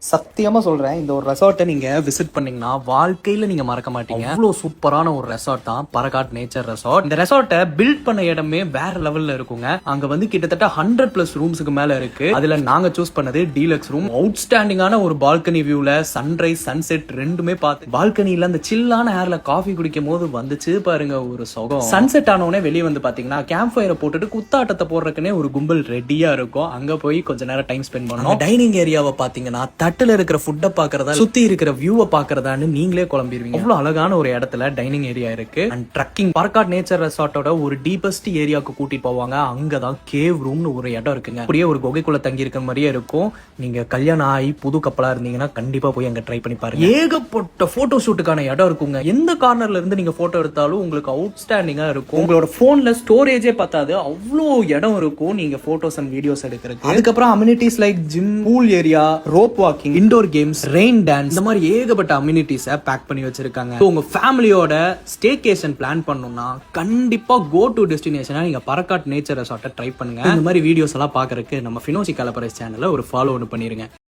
சத்தியமா சொல்றேன், இந்த ஒரு ரெசார்ட்டை நீங்க விசிட் பண்ணீங்கன்னா வாழ்க்கையில நீங்க மறக்க மாட்டீங்க. அவ்வளவு சூப்பரான ஒரு ரெசார்ட் தான் பரகாட் நேச்சர் ரெசார்ட். இந்த ரெசார்ட்டை பில்ட் பண்ண இடமே வேற லெவல்ல இருக்குங்க. அங்க வந்து கிட்டத்தட்ட 100+ ரூம்ஸ்க்கு மேல இருக்கு. அதுல நாங்க சூஸ் பண்ணது டீலக்ஸ் ரூம். அவுட்ஸ்டாண்டிங்கான ஒரு பால்கனி வியூல சன்ரைஸ் சன்செட் ரெண்டுமே பார்த்து பால்கனில அந்த சில்லான ஏர்ல காஃபி குடிக்கும் போது வந்துச்சு பாருங்க ஒரு சுகம். சன்செட் ஆனவுடனே வெளியே வந்து பாத்தீங்கன்னா கேம்ப் ஃபயரை போட்டுட்டு குத்தாட்டத்தை போடுறதுக்குன்னே ஒரு கும்பல் ரெடியா இருக்கும். அங்க போய் கொஞ்ச நேரம் டைம் ஸ்பெண்ட் பண்ணணும். டைனிங் ஏரியாவை பாத்தீங்கன்னா தட்டுல இருக்கிற ஃபுட்டை பாக்குறதா சுத்தி இருக்கிற வியூவை பாக்குறதான்னு நீங்களே குழம்பிடுவீங்க. அவ்வளவு அழகான ஒரு இடத்துல டைனிங் ஏரியா இருக்கு. அண்ட் ட்ரக்கிங் பரகாட் நேச்சர் ரெசார்ட்டோட ஒரு டீபஸ்ட் ஏரியாவுக்கு கூட்டிட்டு போவாங்க. அங்கதான் கேவ் ரூம்னு ஒரு இடம் இருக்குங்க. அப்படியே ஒரு குகைக்குள்ள தங்கி இருக்கிற மாதிரியே இருக்கும். நீங்க கல்யாணம் ஆகி புது கப்பலா இருந்தீங்கன்னா கண்டிப்பா போய் அங்க ட்ரை பண்ணி பாருங்க. ஏகப்பட்ட போட்டோ ஷூட்டுக்கான இடம் இருக்குங்க. எந்த கார்னர்ல இருந்து நீங்க போட்டோ எடுத்தாலும் உங்களுக்கு அவுட்ஸ்டாண்டிங்கா இருக்கும். உங்களோட போன்ல ஸ்டோரேஜே பார்த்தாது அவ்வளோ இடம் இருக்கும் நீங்க போட்டோஸ் அண்ட் வீடியோஸ் எடுக்கிறதுக்கு. அதுக்கப்புறம் amenities like gym, pool area, rope walking, indoor games, rain dance, இந்த மாதிரி ஏகப்பட்ட அம்யூனிட்டிஸை பேக் பண்ணி வச்சிருக்காங்க. உங்க ஃபேமிலியோட ஸ்டேகேஷன் பிளான் பண்ணணும்னா கண்டிப்பா கோ டு டெஸ்டினேஷனா நீங்க பரகாட் நேச்சர் ரெசார்ட்டை ட்ரை பண்ணுங்க. இந்த மாதிரி வீடியோஸ் எல்லாம் பாக்குறதுக்கு நம்ம ஃபினோசி கலப்பரஸ் சேனலை ஒரு ஃபாலோ பண்ணிருங்க.